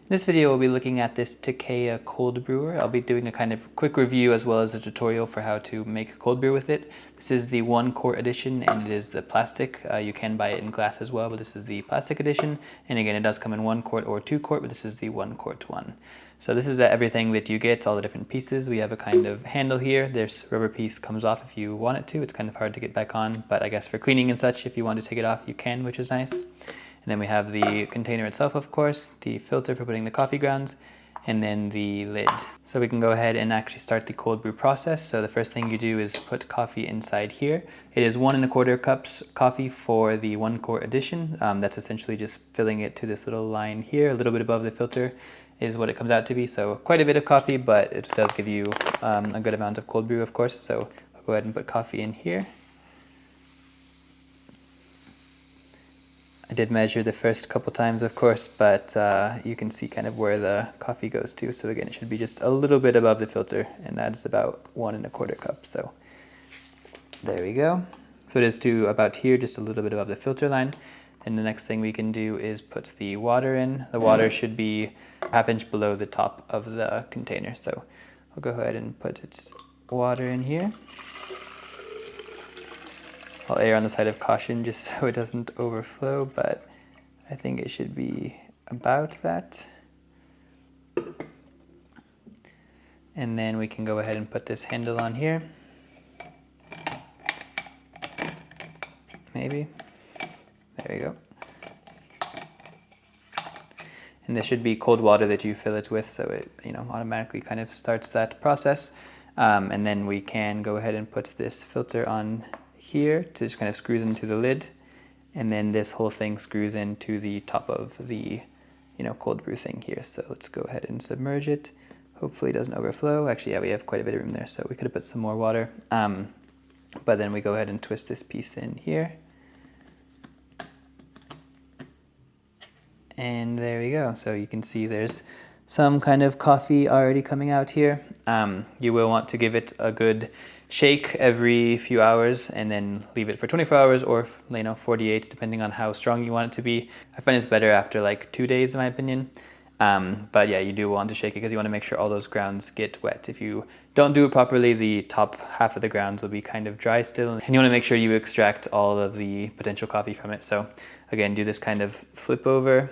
In this video, we'll be looking at this Takeya cold brewer. I'll be doing a kind of quick review as well as a tutorial for how to make a cold brew with it. This is the 1-quart edition and it is the plastic. You can buy it in glass as well, but this is the plastic edition. And again, it does come in 1 quart or 2 quart, but this is the 1-quart one. So this is everything that you get, all the different pieces. We have a kind of handle here. This rubber piece comes off if you want it to. It's kind of hard to get back on, but I guess for cleaning and such, if you want to take it off, you can, which is nice. And then we have the container itself, of course, the filter for putting the coffee grounds, and then the lid. So we can go ahead and actually start the cold brew process. So the first thing you do is put coffee inside here. It is 1 1/4 cups coffee for the 1-quart edition. That's essentially just filling it to this little line here, a little bit above the filter is what it comes out to be. So quite a bit of coffee, but it does give you a good amount of cold brew, of course. So I'll go ahead and put coffee in here. I did measure the first couple times, of course, but you can see kind of where the coffee goes to. So again, it should be just a little bit above the filter, and that is about 1 1/4 cups. So there we go. So it is to about here, just a little bit above the filter line. And the next thing we can do is put the water in. The water should be 1/2 inch below the top of the container. So I'll go ahead and put its water in here. I'll err on the side of caution just so it doesn't overflow, but I think it should be about that. And then we can go ahead and put this handle on here. Maybe. There we go. And this should be cold water that you fill it with, so it automatically kind of starts that process. And then we can go ahead and put this filter on here to just kind of screws into the lid, and then this whole thing screws into the top of the cold brew thing here. So let's go ahead and submerge it. Hopefully it doesn't overflow. Actually, yeah, we have quite a bit of room there, so we could have put some more water. But then we go ahead and twist this piece in here. And there we go. So you can see there's some kind of coffee already coming out here. You will want to give it a good shake every few hours and then leave it for 24 hours or 48, depending on how strong you want it to be. I find it's better after like 2 days, in my opinion. But yeah, you do want to shake it because you want to make sure all those grounds get wet. If you don't do it properly, the top half of the grounds will be kind of dry still, and you want to make sure you extract all of the potential coffee from it. So again, do this kind of flip over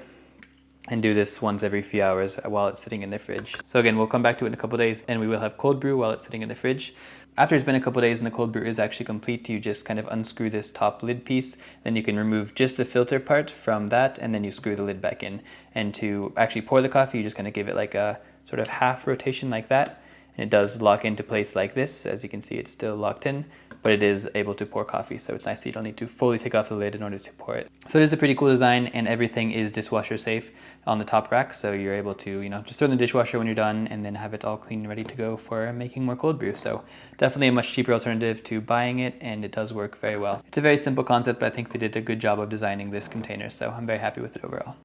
and do this once every few hours while it's sitting in the fridge. So again, we'll come back to it in a couple days and we will have cold brew while it's sitting in the fridge. After it's been a couple days and the cold brew is actually complete, you just kind of unscrew this top lid piece. Then you can remove just the filter part from that, and then you screw the lid back in. And to actually pour the coffee, you just kind of give it like a sort of half rotation like that. And it does lock into place like this. As you can see, it's still locked in, but it is able to pour coffee. So it's nice that you don't need to fully take off the lid in order to pour it. So it is a pretty cool design, and everything is dishwasher safe on the top rack. So you're able to, just throw in the dishwasher when you're done and then have it all clean and ready to go for making more cold brew. So definitely a much cheaper alternative to buying it, and it does work very well. It's a very simple concept, but I think they did a good job of designing this container. So I'm very happy with it overall.